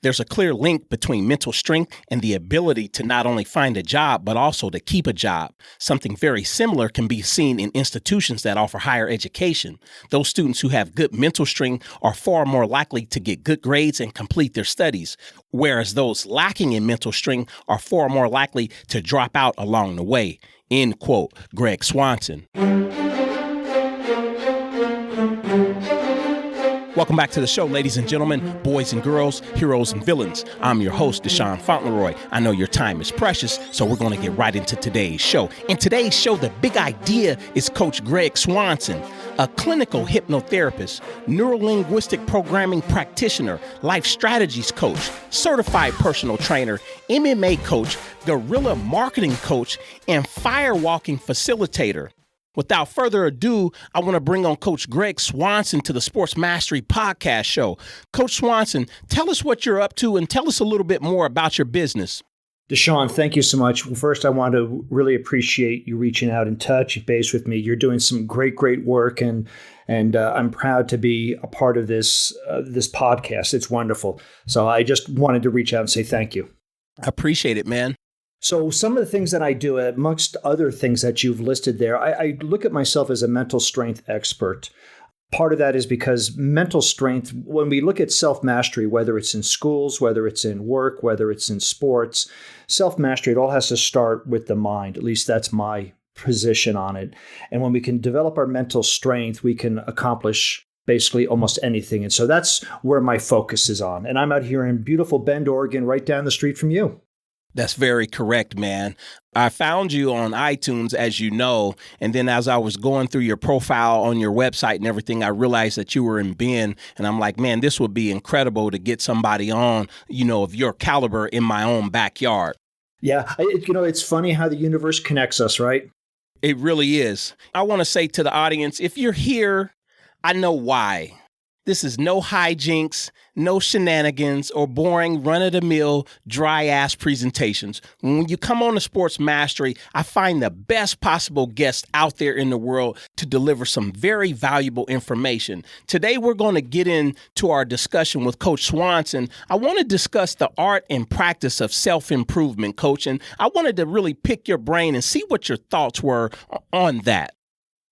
There's a clear link between mental strength and the ability to not only find a job, but also to keep a job. Something very similar can be seen in institutions that offer higher education. Those students who have good mental strength are far more likely to get good grades and complete their studies, whereas those lacking in mental strength are far more likely to drop out along the way. End quote, Gregg Swanson. Welcome back to the show, ladies and gentlemen, boys and girls, heroes and villains. I'm your host, Deshaun Fauntleroy. I know your time is precious, so we're going to get right into today's show. In today's show, the big idea is Coach Gregg Swanson, a clinical hypnotherapist, neurolinguistic programming practitioner, life strategies coach, certified personal trainer, MMA coach, guerrilla marketing coach, and firewalking facilitator. Without further ado, I want to bring on Coach Gregg Swanson to the Sports Mastery Podcast Show. Coach Swanson, tell us what you're up to and tell us a little bit more about your business. Deshaun, thank you so much. Well, first, I want to really appreciate you reaching out and touching base with me. You're doing some great work, and I'm proud to be a part of this podcast. It's wonderful. So I just wanted to reach out and say thank you. I appreciate it, man. So some of the things that I do, amongst other things that you've listed there, I look at myself as a mental strength expert. Part of that is because mental strength, when we look at self-mastery, whether it's in schools, whether it's in work, whether it's in sports, self-mastery, it all has to start with the mind. At least that's my position on it. And when we can develop our mental strength, we can accomplish basically almost anything. And so that's where my focus is on. And I'm out here in beautiful Bend, Oregon, right down the street from you. That's very correct, man. I found you on iTunes, as you know, and then as I was going through your profile on your website and everything, I realized that you were in Bend, and I'm like, man, this would be incredible to get somebody on, of your caliber in my own backyard. Yeah, it's funny how the universe connects us, right? It really is. I want to say to the audience, if you're here, I know why. This is no hijinks, no shenanigans, or boring run-of-the-mill, dry-ass presentations. When you come on to Sports Mastery, I find the best possible guests out there in the world to deliver some very valuable information. Today, we're going to get into our discussion with Coach Swanson. I want to discuss the art and practice of self-improvement, Coach, and I wanted to really pick your brain and see what your thoughts were on that.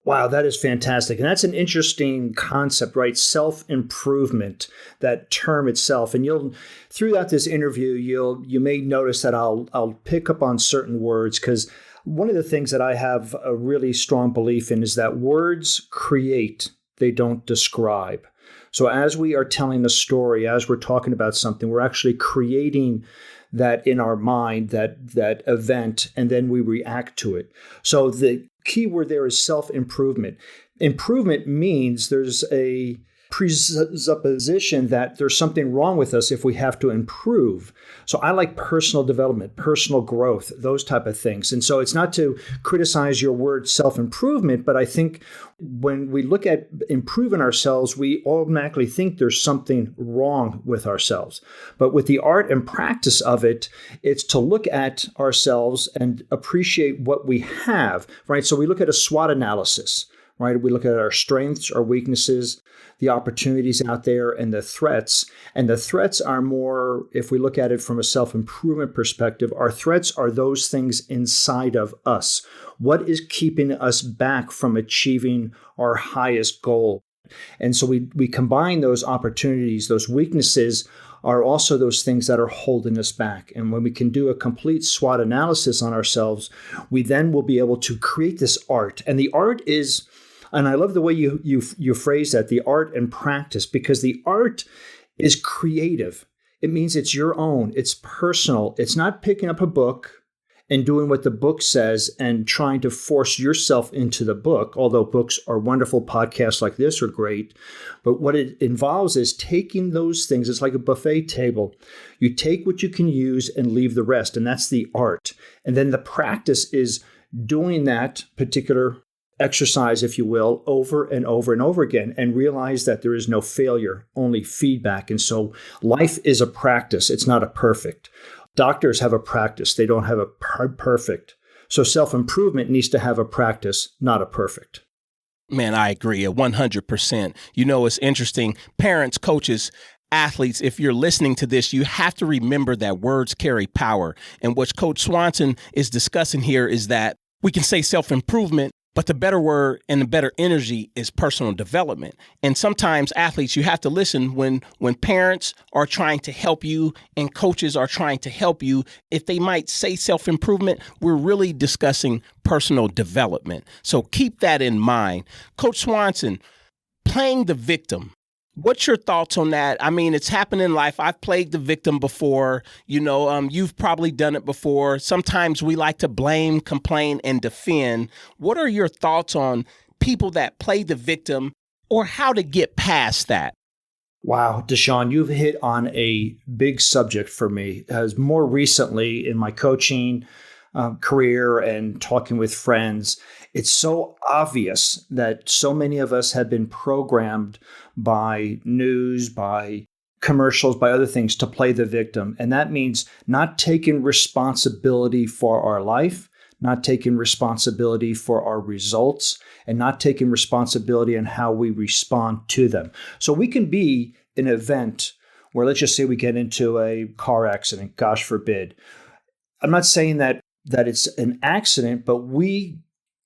Wow, that is fantastic. And that's an interesting concept, right? Self-improvement, that term itself. And throughout this interview, you may notice that I'll pick up on certain words, because one of the things that I have a really strong belief in is that words create, they don't describe. So as we are telling a story, as we're talking about something, we're actually creating that in our mind, that event, and then we react to it. So the key word there is self-improvement. Improvement means there's a presupposition that there's something wrong with us if we have to improve. So I like personal development, personal growth, those type of things. And so it's not to criticize your word self-improvement, but I think when we look at improving ourselves, we automatically think there's something wrong with ourselves. But with the art and practice of it, it's to look at ourselves and appreciate what we have, right? So we look at a SWOT analysis, right? We look at our strengths, our weaknesses, the opportunities out there, and the threats. And the threats are more, if we look at it from a self-improvement perspective, our threats are those things inside of us. What is keeping us back from achieving our highest goal? And so we combine those opportunities, those weaknesses are also those things that are holding us back. And when we can do a complete SWOT analysis on ourselves, we then will be able to create this art. And the art is, and I love the way you phrase that, the art and practice, because the art is creative. It means it's your own. It's personal. It's not picking up a book and doing what the book says and trying to force yourself into the book, although books are wonderful, podcasts like this are great. But what it involves is taking those things. It's like a buffet table. You take what you can use and leave the rest, and that's the art. And then the practice is doing that particular exercise, if you will, over and over and over again, and realize that there is no failure, only feedback. And so life is a practice. It's not a perfect. Doctors have a practice. They don't have a perfect. So self-improvement needs to have a practice, not a perfect. Man, I agree 100%. You know, it's interesting. Parents, coaches, athletes, if you're listening to this, you have to remember that words carry power. And what Coach Swanson is discussing here is that we can say self-improvement, but the better word and the better energy is personal development. And sometimes athletes, you have to listen when parents are trying to help you and coaches are trying to help you. If they might say self-improvement, we're really discussing personal development. So keep that in mind. Coach Swanson, playing the victim. What's your thoughts on that? I mean, it's happened in life. I've played the victim before. You've probably done it before. Sometimes we like to blame, complain, and defend. What are your thoughts on people that play the victim or how to get past that? Wow, Deshaun, you've hit on a big subject for me. As more recently in my coaching career and talking with friends, it's so obvious that so many of us have been programmed by news, by commercials, by other things to play the victim. And that means not taking responsibility for our life, not taking responsibility for our results, and not taking responsibility on how we respond to them. So we can be an event where, let's just say we get into a car accident, gosh forbid. I'm not saying that it's an accident, but we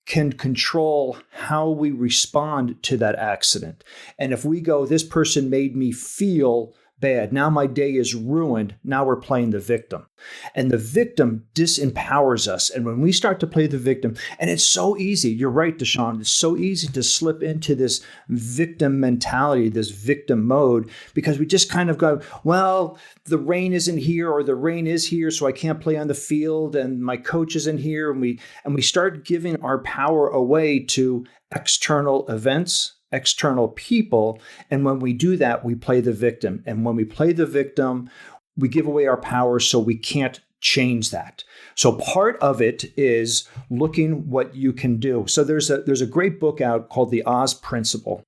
can control how we respond to that accident. And if we go, this person made me feel bad, now my day is ruined, now we're playing the victim. And the victim disempowers us. And when we start to play the victim, and it's so easy, you're right, Deshaun, it's so easy to slip into this victim mentality, this victim mode, because we just kind of go, well, the rain isn't here or the rain is here, so I can't play on the field and my coach isn't here. And we start giving our power away to external events, external people. And when we do that, we play the victim. And when we play the victim, we give away our power, so we can't change that. So part of it is looking what you can do. So there's a great book out called The Oz Principle.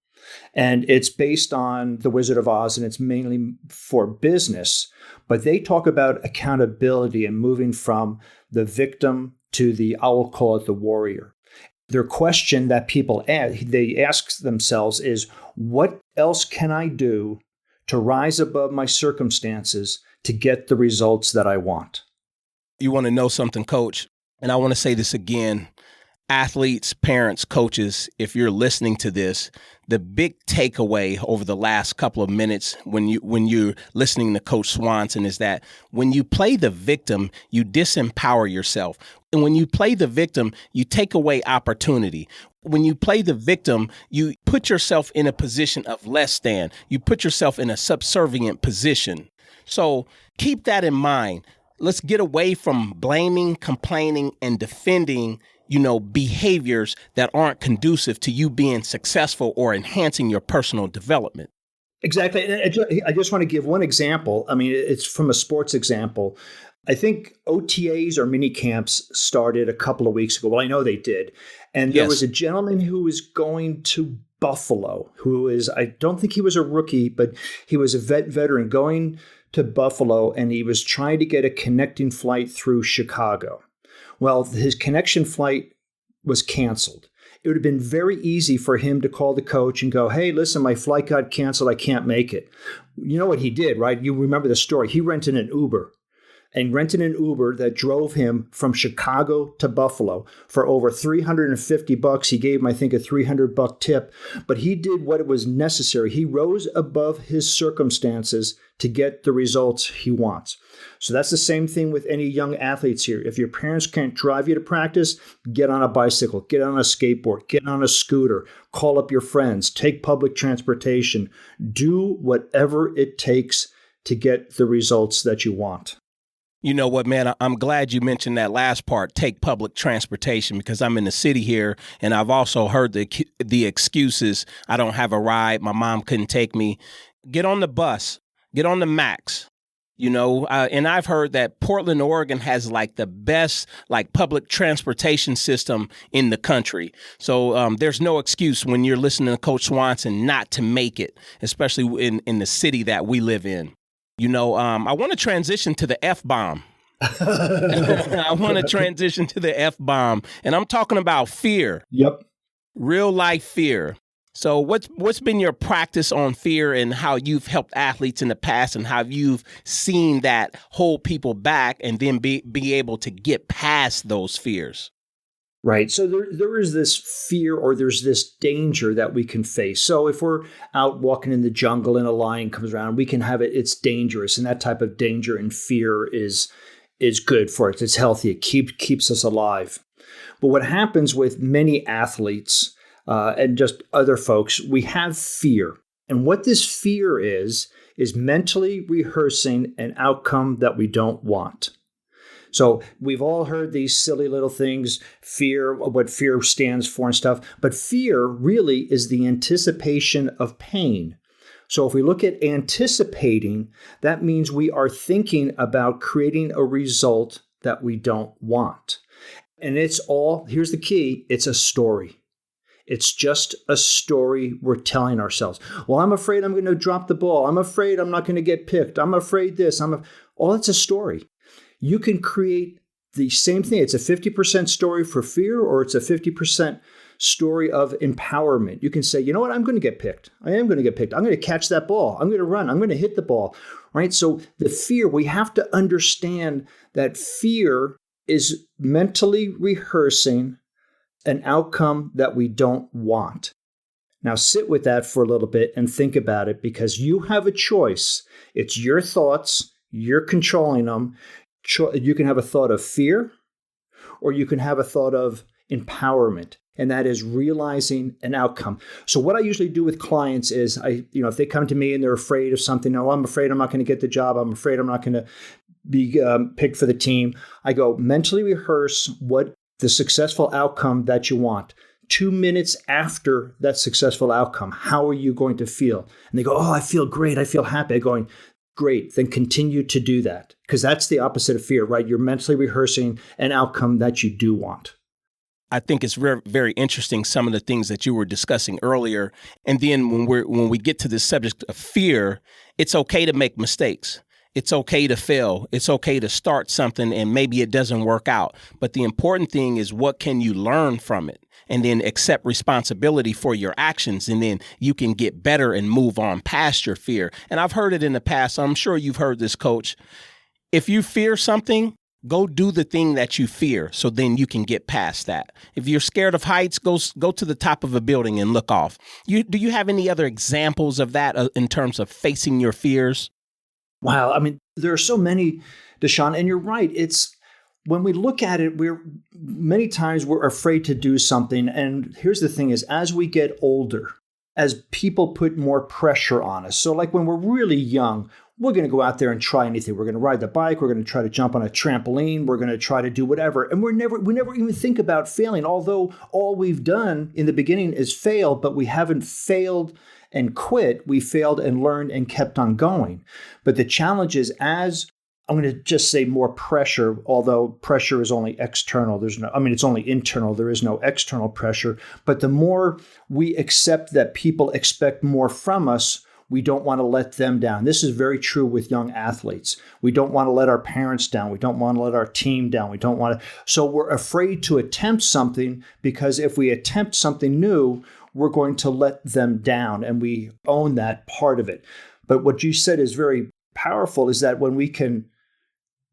And it's based on The Wizard of Oz, and it's mainly for business. But they talk about accountability and moving from the victim to the, I will call it the warrior. Their question that people they ask themselves is, what else can I do to rise above my circumstances to get the results that I want? You want to know something, Coach? And I want to say this again. Athletes, parents, coaches, if you're listening to this, the big takeaway over the last couple of minutes when you're listening to Coach Swanson is that when you play the victim, you disempower yourself. And when you play the victim, you take away opportunity. When you play the victim, you put yourself in a position of less than. You put yourself in a subservient position. So keep that in mind. Let's get away from blaming, complaining, and defending behaviors that aren't conducive to you being successful or enhancing your personal development. Exactly. I just want to give one example. I mean, it's from a sports example. I think OTAs or mini camps started a couple of weeks ago. Well, I know they did. And there was a gentleman who was going to Buffalo, I don't think he was a rookie, but he was a veteran going to Buffalo, and he was trying to get a connecting flight through Chicago. Well, his connection flight was canceled. It would have been very easy for him to call the coach and go, hey, listen, my flight got canceled. I can't make it. You know what he did, right? You remember the story. He rented an Uber that drove him from Chicago to Buffalo for over $350. He gave him, I think, a $300 tip, but he did what was necessary. He rose above his circumstances to get the results he wants. So that's the same thing with any young athletes here. If your parents can't drive you to practice, get on a bicycle, get on a skateboard, get on a scooter, call up your friends, take public transportation, do whatever it takes to get the results that you want. You know what, man, I'm glad you mentioned that last part, take public transportation, because I'm in the city here and I've also heard the excuses. I don't have a ride. My mom couldn't take me. Get on the bus, get on the Max, and I've heard that Portland, Oregon has like the best public transportation system in the country. So there's no excuse when you're listening to Coach Swanson not to make it, especially in the city that we live in. I want to transition to the F-bomb. I want to transition to the F-bomb. And I'm talking about fear. Yep. Real life fear. So what's been your practice on fear and how you've helped athletes in the past and how you've seen that hold people back and then be able to get past those fears? Right. So there is this fear or there's this danger that we can face. So if we're out walking in the jungle and a lion comes around, we can have it. It's dangerous. And that type of danger and fear is good for us. It's healthy. It keeps us alive. But what happens with many athletes and just other folks, we have fear. And what this fear is mentally rehearsing an outcome that we don't want. So we've all heard these silly little things, fear, what fear stands for and stuff. But fear really is the anticipation of pain. So if we look at anticipating, that means we are thinking about creating a result that we don't want. And here's the key, it's a story. It's just a story we're telling ourselves. Well, I'm afraid I'm going to drop the ball. I'm afraid I'm not going to get picked. I'm afraid this. All it's a story. You can create the same thing. It's a 50% story for fear, or it's a 50% story of empowerment. You can say, you know what? I'm going to get picked. I am going to get picked. I'm going to catch that ball. I'm going to run. I'm going to hit the ball, right? So the fear, we have to understand that fear is mentally rehearsing an outcome that we don't want. Now sit with that for a little bit and think about it, because you have a choice. It's your thoughts. You're controlling them. You can have a thought of fear, or you can have a thought of empowerment, and that is realizing an outcome. So what I usually do with clients is if they come to me and they're afraid of something, I'm afraid I'm not going to get the job. I'm afraid I'm not going to be picked for the team. I go mentally rehearse what the successful outcome that you want. 2 minutes after that successful outcome, how are you going to feel? And they go, oh, I feel great. I feel happy. I'm going, great, then continue to do that, because that's the opposite of fear, right? You're mentally rehearsing an outcome that you do want. I think it's very, very interesting, some of the things that you were discussing earlier. And then when we get to this subject of fear, it's okay to make mistakes. It's okay to fail. It's okay to start something and maybe it doesn't work out. But the important thing is, what can you learn from it? And then accept responsibility for your actions. And then you can get better and move on past your fear. And I've heard it in the past. I'm sure you've heard this, Coach. If you fear something, go do the thing that you fear, so then you can get past that. If you're scared of heights, go to the top of a building and look off. Do you have any other examples of that in terms of facing your fears? Wow. I mean, there are so many, Deshaun, and you're right. When we look at it, many times we're afraid to do something. And here's the thing is, as we get older, as people put more pressure on us. So like when we're really young, we're going to go out there and try anything. We're going to ride the bike. We're going to try to jump on a trampoline. We're going to try to do whatever. And we never even think about failing. Although all we've done in the beginning is fail, but we haven't failed and quit. We failed and learned and kept on going. But the challenge is, as I'm going to just say more pressure, although pressure is only external. It's only internal. There is no external pressure. But the more we accept that people expect more from us, we don't want to let them down. This is very true with young athletes. We don't want to let our parents down. We don't want to let our team down. So we're afraid to attempt something, because if we attempt something new, we're going to let them down, and we own that part of it. But what you said is very powerful, is that when we can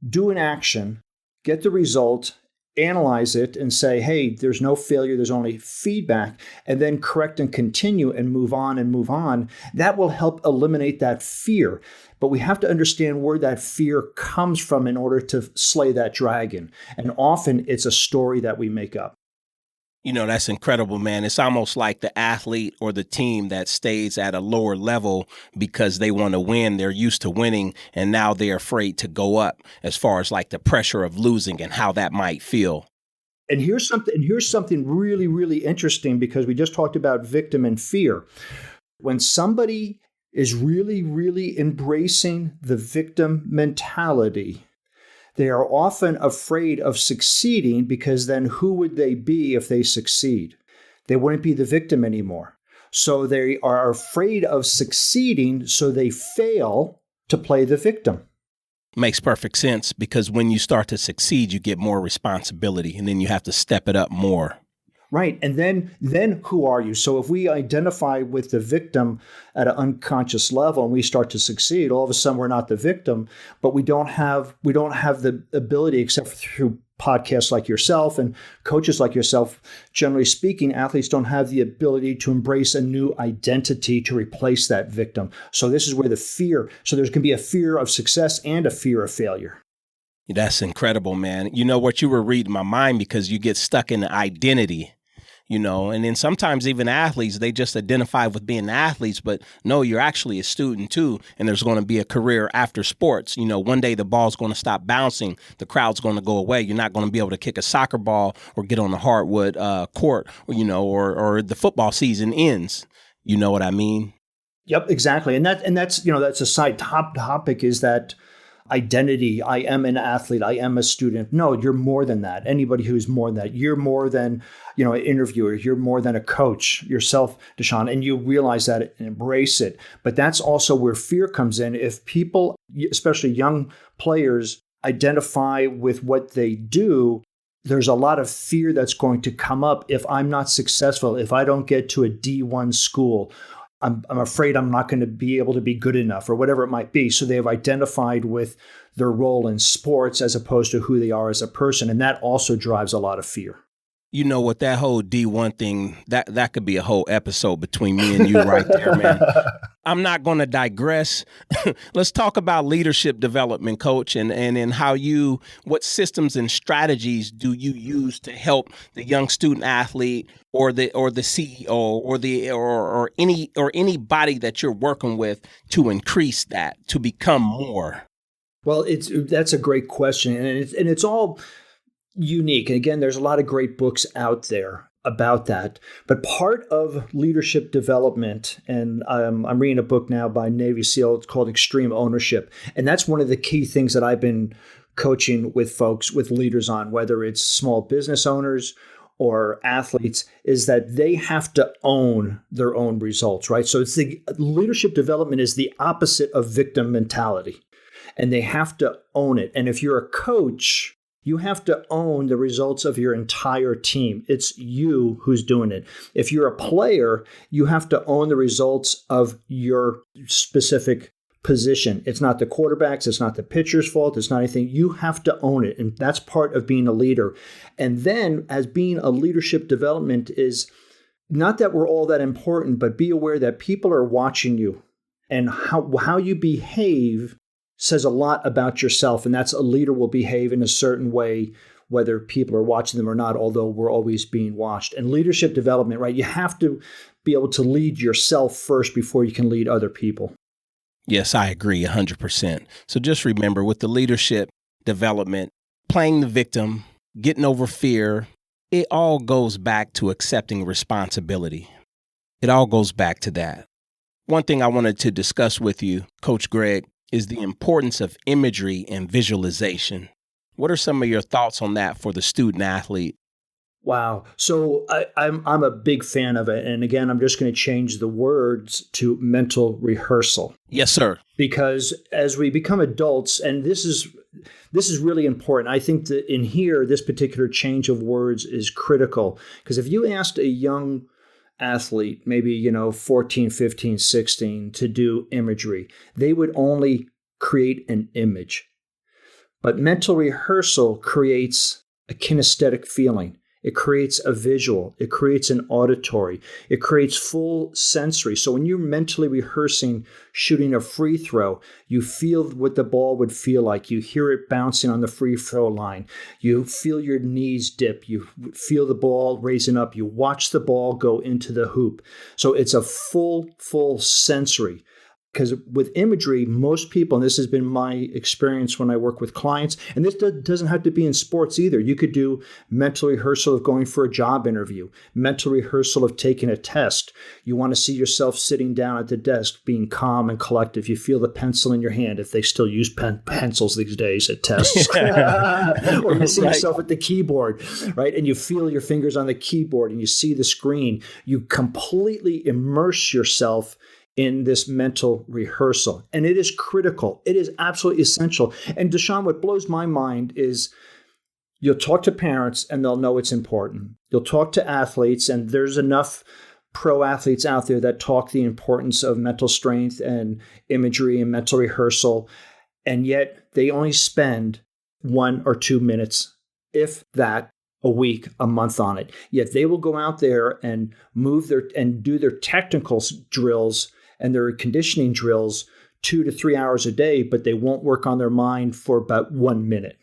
do an action, get the result, analyze it, and say, hey, there's no failure, there's only feedback, and then correct and continue and move on, that will help eliminate that fear. But we have to understand where that fear comes from in order to slay that dragon. And often it's a story that we make up. That's incredible, man. It's almost like the athlete or the team that stays at a lower level because they want to win. They're used to winning, and now they're afraid to go up, as far as like the pressure of losing and how that might feel. And here's something really, really interesting, because we just talked about victim and fear. When somebody is really, really embracing the victim mentality, they are often afraid of succeeding, because then who would they be if they succeed? They wouldn't be the victim anymore. So they are afraid of succeeding, so they fail to play the victim. Makes perfect sense, because when you start to succeed, you get more responsibility, and then you have to step it up more. Right. And then who are you? So if we identify with the victim at an unconscious level and we start to succeed, all of a sudden we're not the victim, but we don't have the ability, except for through podcasts like yourself and coaches like yourself. Generally speaking, athletes don't have the ability to embrace a new identity to replace that victim. So this is where so there's going to be a fear of success and a fear of failure. That's incredible, man. You know what, you were reading my mind, because you get stuck in the identity. And then sometimes even athletes, they just identify with being athletes, but no, you're actually a student too. And there's going to be a career after sports. One day the ball's going to stop bouncing. The crowd's going to go away. You're not going to be able to kick a soccer ball or get on the hardwood court, or the football season ends. You know what I mean? Yep, exactly. And that's a side topic, is that identity. I am an athlete. I am a student. No, you're more than that. Anybody who's more than that, you're more than, an interviewer. You're more than a coach yourself, Deshaun, and you realize that and embrace it. But that's also where fear comes in. If people, especially young players, identify with what they do, there's a lot of fear that's going to come up. If I'm not successful, if I don't get to a D1 school, I'm afraid I'm not going to be able to be good enough, or whatever it might be. So they have identified with their role in sports as opposed to who they are as a person. And that also drives a lot of fear. You know what, that whole D1 thing, that could be a whole episode between me and you right there, man. I'm not going to digress. Let's talk about leadership development, Coach, and what systems and strategies do you use to help the young student athlete or the CEO or anybody that you're working with to increase that, to become more? Well, that's a great question, and it's all unique. And again, there's a lot of great books out there about that. But part of leadership development, and I'm reading a book now by Navy SEAL, it's called Extreme Ownership. And that's one of the key things that I've been coaching with folks, with leaders on, whether it's small business owners or athletes, is that they have to own their own results, right? So leadership development is the opposite of victim mentality, and they have to own it. And if you're a coach, you have to own the results of your entire team. It's you who's doing it. If you're a player, you have to own the results of your specific position. It's not the quarterback's, it's not the pitcher's fault, it's not anything. You have to own it. And that's part of being a leader. And then, as being a leadership development, is not that we're all that important, but be aware that people are watching you, and how you behave says a lot about yourself. And that's, a leader will behave in a certain way, whether people are watching them or not, although we're always being watched. And leadership development, right? You have to be able to lead yourself first before you can lead other people. Yes, I agree 100%. So just remember, with the leadership development, playing the victim, getting over fear, it all goes back to accepting responsibility. It all goes back to that. One thing I wanted to discuss with you, Coach Gregg, is the importance of imagery and visualization. What are some of your thoughts on that for the student athlete? Wow. So I'm a big fan of it. And again, I'm just going to change the words to mental rehearsal. Yes, sir. Because as we become adults, and this is really important. I think that in here, this particular change of words is critical. Because if you asked a young athlete, maybe, 14, 15, 16, to do imagery, they would only create an image. But mental rehearsal creates a kinesthetic feeling. It creates a visual. It creates an auditory. It creates full sensory. So when you're mentally rehearsing shooting a free throw, you feel what the ball would feel like. You hear it bouncing on the free throw line. You feel your knees dip. You feel the ball raising up. You watch the ball go into the hoop. So it's a full sensory. Because with imagery, most people, and this has been my experience when I work with clients, and this doesn't have to be in sports either. You could do mental rehearsal of going for a job interview, mental rehearsal of taking a test. You want to see yourself sitting down at the desk, being calm and collective. You feel the pencil in your hand, if they still use pencils these days at tests. Or you see yourself at the keyboard, right? And you feel your fingers on the keyboard and you see the screen. You completely immerse yourself in this mental rehearsal. And it is critical. It is absolutely essential. And Deshaun, what blows my mind is You'll talk to parents and they'll know it's important. You'll talk to athletes, and there's enough pro athletes out there that talk the importance of mental strength and imagery and mental rehearsal. And yet they only spend 1 or 2 minutes, if that, a week, a month on it. Yet they will go out there and do their technical drills and their conditioning drills 2 to 3 hours a day, but they won't work on their mind for about 1 minute.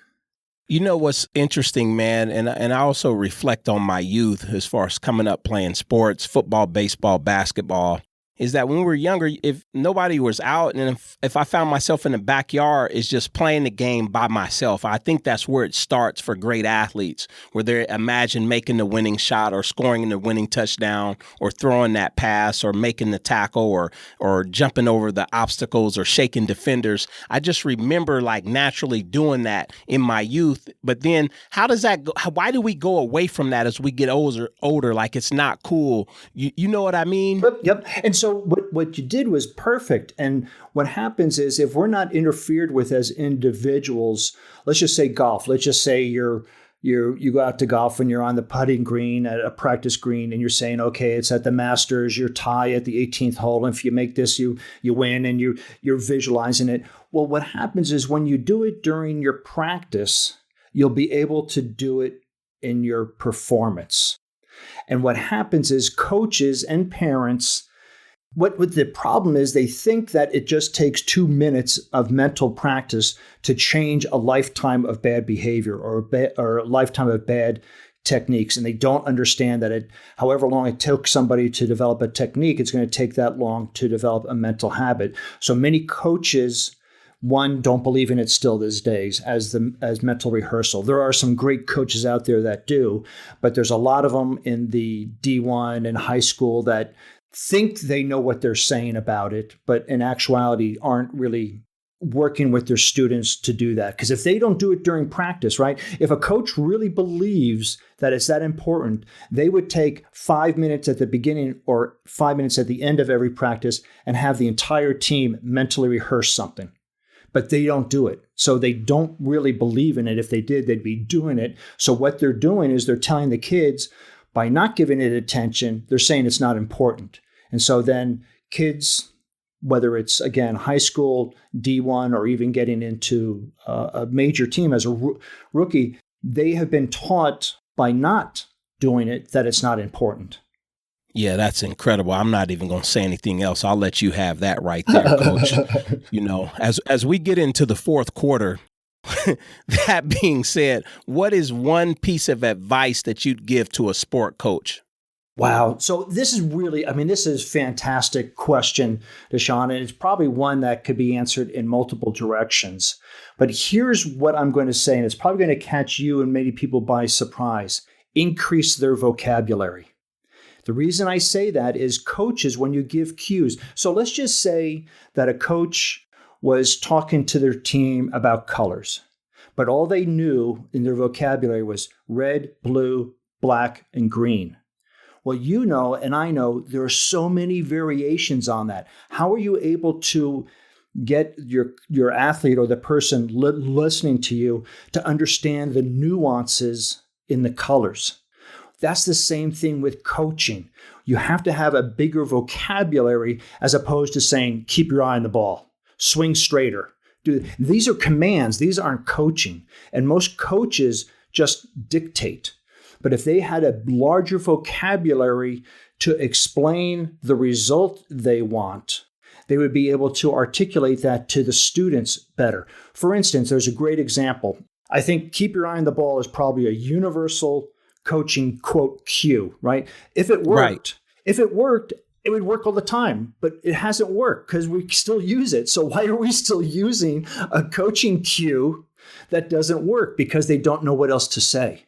You know what's interesting, man, and I also reflect on my youth as far as coming up playing sports, football, baseball, basketball, is that when we were younger, if nobody was out and if I found myself in the backyard, it's just playing the game by myself. I think that's where it starts for great athletes, where they imagine making the winning shot or scoring the winning touchdown or throwing that pass or making the tackle or jumping over the obstacles or shaking defenders. I just remember like naturally doing that in my youth. But then how does that go? Why do we go away from that as we get older? Like it's not cool. You know what I mean? Yep. And so what you did was perfect. And what happens is if we're not interfered with as individuals, let's just say golf. Let's just say you go out to golf and you're on the putting green at a practice green and you're saying, okay, it's at the Masters, you're tie at the 18th hole. And if you make this, you win, and you're visualizing it. Well, what happens is when you do it during your practice, you'll be able to do it in your performance. And what happens is coaches and parents, what the problem is, they think that it just takes 2 minutes of mental practice to change a lifetime of bad behavior or a lifetime of bad techniques. And they don't understand that however long it took somebody to develop a technique, it's going to take that long to develop a mental habit. So many coaches, one, don't believe in it still these days as mental rehearsal. There are some great coaches out there that do, but there's a lot of them in the D1 and high school that think they know what they're saying about it, but in actuality aren't really working with their students to do that. Because if they don't do it during practice, right? If a coach really believes that it's that important, they would take 5 minutes at the beginning or 5 minutes at the end of every practice and have the entire team mentally rehearse something. But they don't do it. So they don't really believe in it. If they did, they'd be doing it. So what they're doing is they're telling the kids, by not giving it attention, they're saying it's not important. And so then kids, whether it's, again, high school, D1, or even getting into a major team as a rookie, they have been taught by not doing it that it's not important. Yeah, that's incredible. I'm not even going to say anything else. I'll let you have that right there, Coach. You know, as we get into the fourth quarter, that being said, what is one piece of advice that you'd give to a sport coach? Wow. So this is a fantastic question, Deshaun, and it's probably one that could be answered in multiple directions. But here's what I'm going to say, and it's probably going to catch you and many people by surprise. Increase their vocabulary. The reason I say that is coaches, when you give cues. So let's just say that a coach was talking to their team about colors, but all they knew in their vocabulary was red, blue, black, and green. Well, you know, and I know there are so many variations on that. How are you able to get your athlete or the person listening to you to understand the nuances in the colors? That's the same thing with coaching. You have to have a bigger vocabulary as opposed to saying, keep your eye on the ball, swing straighter. These are commands. These aren't coaching. And most coaches just dictate. But if they had a larger vocabulary to explain the result they want, they would be able to articulate that to the students better. For instance, there's a great example. I think keep your eye on the ball is probably a universal coaching quote cue, right? If it worked, it would work all the time, but it hasn't worked because we still use it. So why are we still using a coaching cue that doesn't work? Because they don't know what else to say.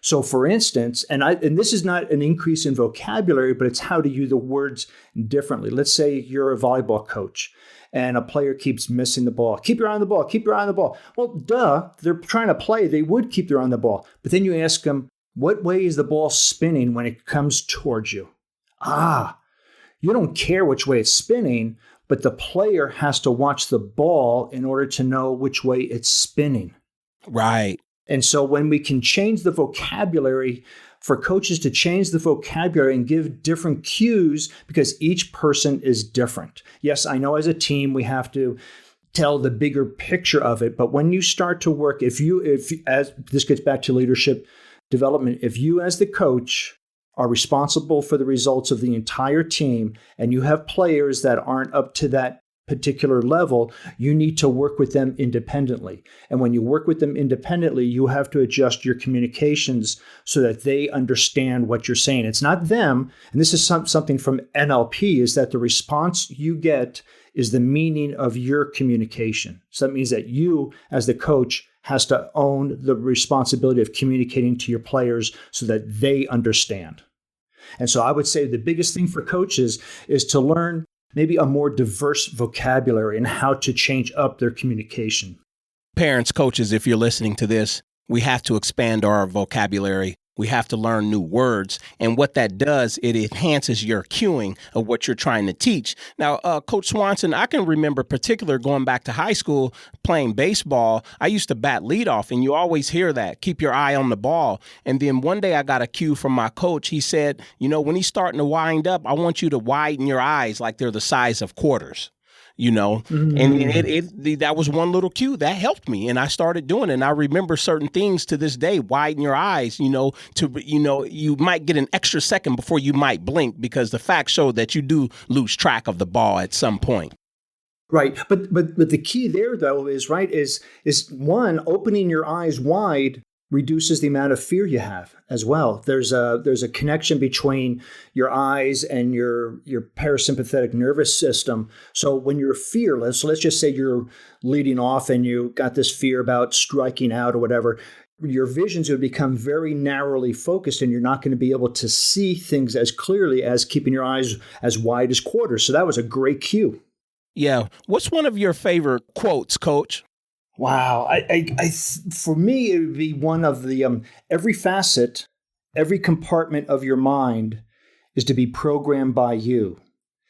So for instance, and this is not an increase in vocabulary, but it's how to use the words differently. Let's say you're a volleyball coach and a player keeps missing the ball. Keep your eye on the ball, keep your eye on the ball. Well, duh, they're trying to play. They would keep their eye on the ball. But then you ask them, what way is the ball spinning when it comes towards you? You don't care which way it's spinning, but the player has to watch the ball in order to know which way it's spinning. Right. And so when we can change the vocabulary, for coaches to change the vocabulary and give different cues, because each person is different. Yes, I know as a team we have to tell the bigger picture of it, but when you start to work, if as this gets back to leadership development, if you as the coach are responsible for the results of the entire team and you have players that aren't up to that particular level, you need to work with them independently. And when you work with them independently, you have to adjust your communications so that they understand what you're saying. It's not them. And this is something from NLP, is that the response you get is the meaning of your communication. So that means that you, as the coach, has to own the responsibility of communicating to your players so that they understand. And so I would say the biggest thing for coaches is to learn maybe a more diverse vocabulary and how to change up their communication. Parents, coaches, if you're listening to this, we have to expand our vocabulary. We have to learn new words. And what that does, it enhances your cueing of what you're trying to teach. Now, Coach Swanson, I can remember particular going back to high school playing baseball. I used to bat leadoff, and you always hear that. Keep your eye on the ball. And then one day I got a cue from my coach. He said, when he's starting to wind up, I want you to widen your eyes like they're the size of quarters. And that was one little cue that helped me, and I started doing it. And I remember certain things to this day. Widen your eyes, you might get an extra second before you might blink, because the facts show that you do lose track of the ball at some point. Right, but the key there though is one, opening your eyes wide reduces the amount of fear you have as well. There's a connection between your eyes and your parasympathetic nervous system. So when you're fearless, so let's just say you're leading off and you got this fear about striking out or whatever, your visions would become very narrowly focused, and you're not going to be able to see things as clearly as keeping your eyes as wide as quarters. So that was a great cue. Yeah. What's one of your favorite quotes, Coach? Wow. For me, it would be one of the, every facet, every compartment of your mind is to be programmed by you.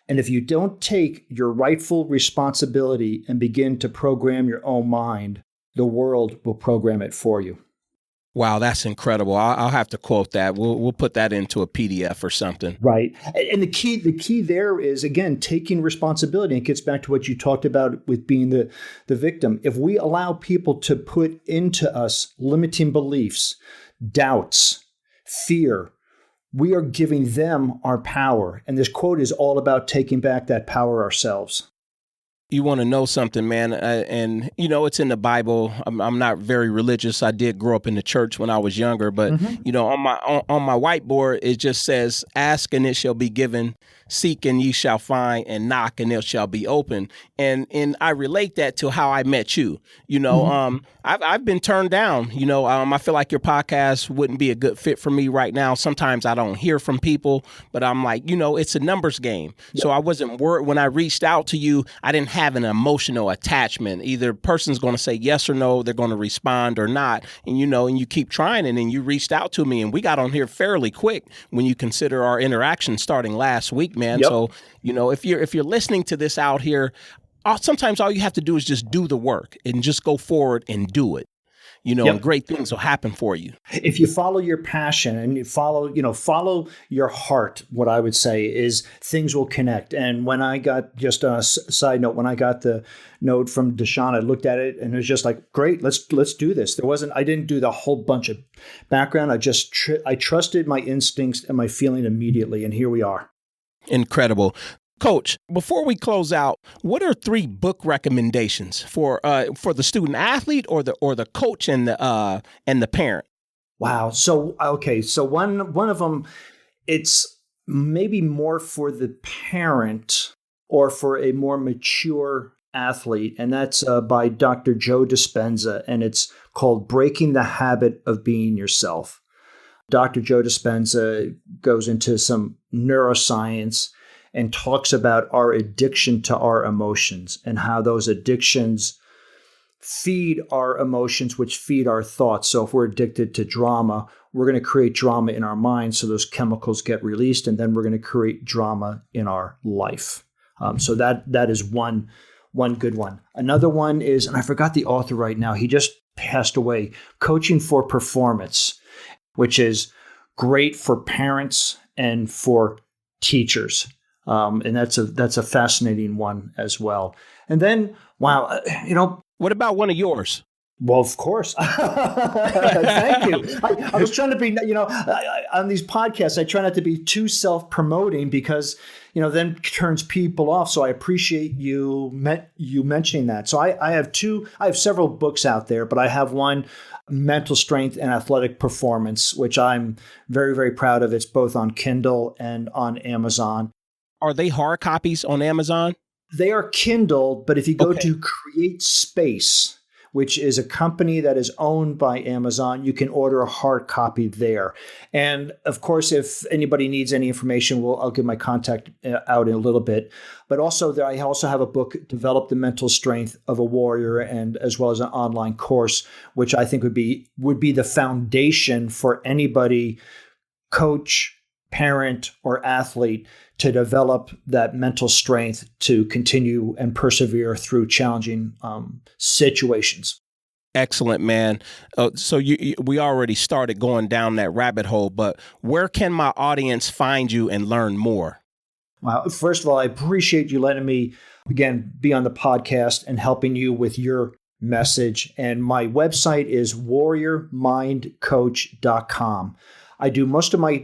And if you don't take your rightful responsibility and begin to program your own mind, the world will program it for you. Wow, that's incredible. I'll have to quote that. We'll put that into a PDF or something. Right. And the key there is, again, taking responsibility. It gets back to what you talked about with being the victim. If we allow people to put into us limiting beliefs, doubts, fear, we are giving them our power. And this quote is all about taking back that power ourselves. You want to know something, man, and it's in the Bible. I'm not very religious. I did grow up in the church when I was younger, but on my whiteboard it just says, "Ask and it shall be given, seek and ye shall find, and knock and it shall be open." And I relate that to how I met you. I've been turned down. I feel like your podcast wouldn't be a good fit for me right now. Sometimes I don't hear from people, but I'm like, it's a numbers game. Yep. So I wasn't worried when I reached out to you. I didn't have an emotional attachment. Either person's going to say yes or no, they're going to respond or not. And you keep trying, and then you reached out to me, and we got on here fairly quick when you consider our interaction starting last week, man. Yep. So, if you're listening to this out here, sometimes all you have to do is just do the work and just go forward and do it. And great things will happen for you. If you follow your passion and you follow your heart, what I would say is things will connect. And when I got, just a side note, when I got the note from Deshaun, I looked at it and it was just like, great, let's do this. I didn't do the whole bunch of background. I trusted my instincts and my feeling immediately. And here we are. Incredible. Coach, before we close out, what are 3 book recommendations for the student athlete or the coach and the parent? Wow. So one of them, it's maybe more for the parent or for a more mature athlete, and that's by Dr. Joe Dispenza, and it's called Breaking the Habit of Being Yourself. Dr. Joe Dispenza goes into some neuroscience and talks about our addiction to our emotions and how those addictions feed our emotions, which feed our thoughts. So if we're addicted to drama, we're going to create drama in our mind, so those chemicals get released, and then we're going to create drama in our life. So that is one good one. Another one is, and I forgot the author right now, he just passed away, Coaching for Performance, which is great for parents and for teachers. And that's a fascinating one as well. And then, wow, What about one of yours? well, of course. Thank you. I was trying to be, on these podcasts, I try not to be too self-promoting because, then turns people off. So I appreciate you mentioning that. So I have several books out there, but I have one, Mental Strength and Athletic Performance, which I'm very, very proud of. It's both on Kindle and on Amazon. Are they hard copies on Amazon? They are Kindle, but if you go to Create Space, which is a company that is owned by Amazon, you can order a hard copy there. And of course, if anybody needs any information, I'll give my contact out in a little bit. But also, I also have a book, Develop the Mental Strength of a Warrior, and as well as an online course, which I think would be the foundation for anybody, coach, parent, or athlete, to develop that mental strength to continue and persevere through challenging situations. Excellent, man. So we already started going down that rabbit hole, but where can my audience find you and learn more? Wow. First of all, I appreciate you letting me, again, be on the podcast and helping you with your message. And my website is warriormindcoach.com. I do most of my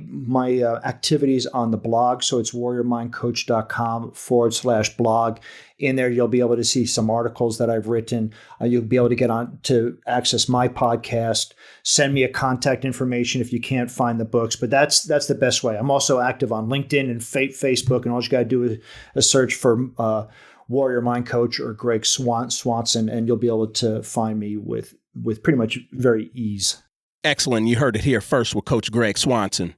activities on the blog, so it's warriormindcoach.com/blog. In there, you'll be able to see some articles that I've written. You'll be able to get on to access my podcast. Send me a contact information if you can't find the books, but that's the best way. I'm also active on LinkedIn and Facebook, and all you got to do is a search for Warrior Mind Coach or Gregg Swanson, and you'll be able to find me with pretty much very ease. Excellent. You heard it here first with Coach Gregg Swanson.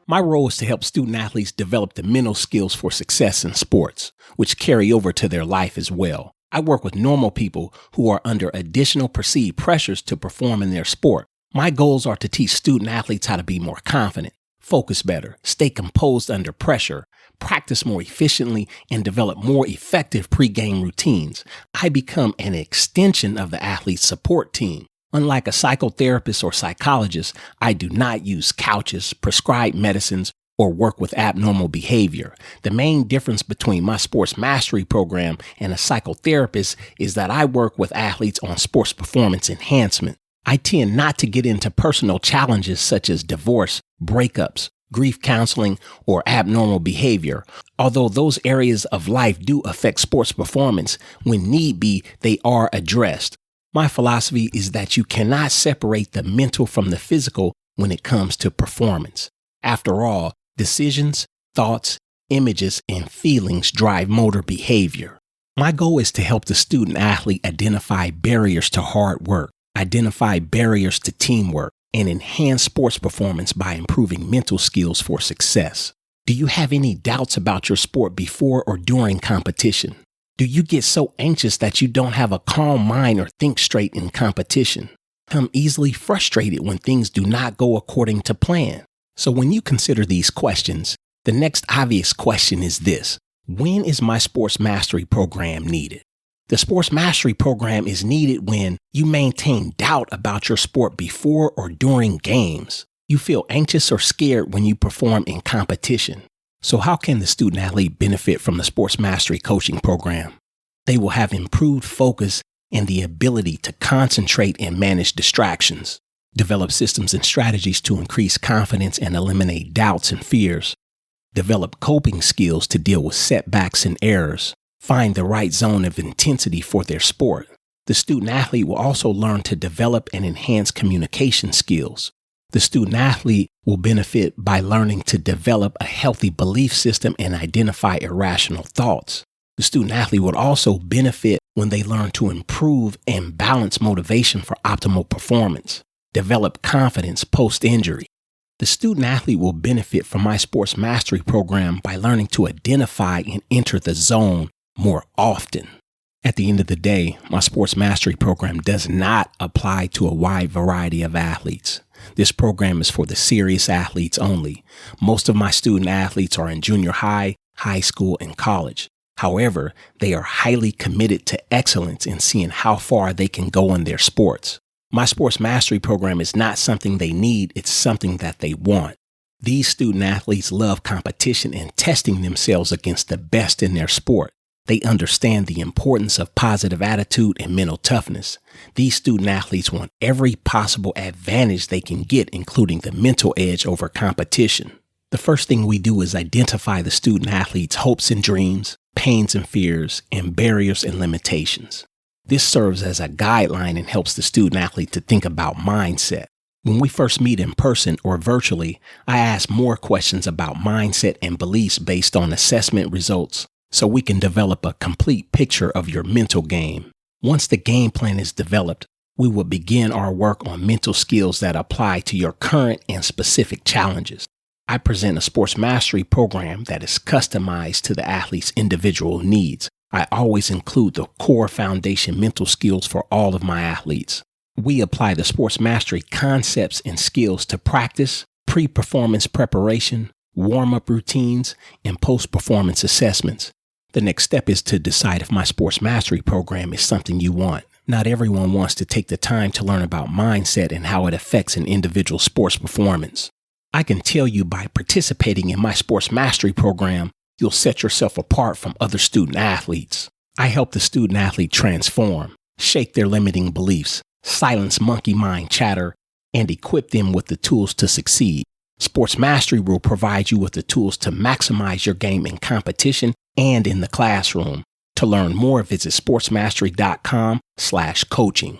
My role is to help student athletes develop the mental skills for success in sports, which carry over to their life as well. I work with normal people who are under additional perceived pressures to perform in their sport. My goals are to teach student athletes how to be more confident, focus better, stay composed under pressure, practice more efficiently, and develop more effective pre-game routines. I become an extension of the athlete's support team. Unlike a psychotherapist or psychologist, I do not use couches, prescribe medicines, or work with abnormal behavior. The main difference between my sports mastery program and a psychotherapist is that I work with athletes on sports performance enhancement. I tend not to get into personal challenges such as divorce, breakups, grief counseling, or abnormal behavior. Although those areas of life do affect sports performance, when need be, they are addressed. My philosophy is that you cannot separate the mental from the physical when it comes to performance. After all, decisions, thoughts, images, and feelings drive motor behavior. My goal is to help the student athlete identify barriers to hard work, identify barriers to teamwork, and enhance sports performance by improving mental skills for success. Do you have any doubts about your sport before or during competition? Do you get so anxious that you don't have a calm mind or think straight in competition? Become easily frustrated when things do not go according to plan? So when you consider these questions, the next obvious question is this: when is my sports mastery program needed? The sports mastery program is needed when you maintain doubt about your sport before or during games. You feel anxious or scared when you perform in competition. So how can the student athlete benefit from the sports mastery coaching program? They will have improved focus and the ability to concentrate and manage distractions, develop systems and strategies to increase confidence and eliminate doubts and fears, develop coping skills to deal with setbacks and errors, find the right zone of intensity for their sport. The student athlete will also learn to develop and enhance communication skills. The student athlete will benefit by learning to develop a healthy belief system and identify irrational thoughts. The student athlete would also benefit when they learn to improve and balance motivation for optimal performance, develop confidence post-injury. The student athlete will benefit from my sports mastery program by learning to identify and enter the zone more often. At the end of the day, my sports mastery program does not apply to a wide variety of athletes. This program is for the serious athletes only. Most of my student athletes are in junior high, high school, and college. However, they are highly committed to excellence in seeing how far they can go in their sports. My sports mastery program is not something they need, it's something that they want. These student athletes love competition and testing themselves against the best in their sport. They understand the importance of positive attitude and mental toughness. These student athletes want every possible advantage they can get, including the mental edge over competition. The first thing we do is identify the student athlete's hopes and dreams, pains and fears, and barriers and limitations. This serves as a guideline and helps the student athlete to think about mindset. When we first meet in person or virtually, I ask more questions about mindset and beliefs based on assessment results, so we can develop a complete picture of your mental game. Once the game plan is developed, we will begin our work on mental skills that apply to your current and specific challenges. I present a sports mastery program that is customized to the athlete's individual needs. I always include the core foundation mental skills for all of my athletes. We apply the sports mastery concepts and skills to practice, pre-performance preparation, warm-up routines, and post-performance assessments. The next step is to decide if my sports mastery program is something you want. Not everyone wants to take the time to learn about mindset and how it affects an individual sports performance. I can tell you by participating in my sports mastery program, you'll set yourself apart from other student athletes. I help the student athlete transform, shake their limiting beliefs, silence monkey mind chatter, and equip them with the tools to succeed. Sports Mastery will provide you with the tools to maximize your game in competition and in the classroom. To learn more, visit sportsmastery.com/coaching.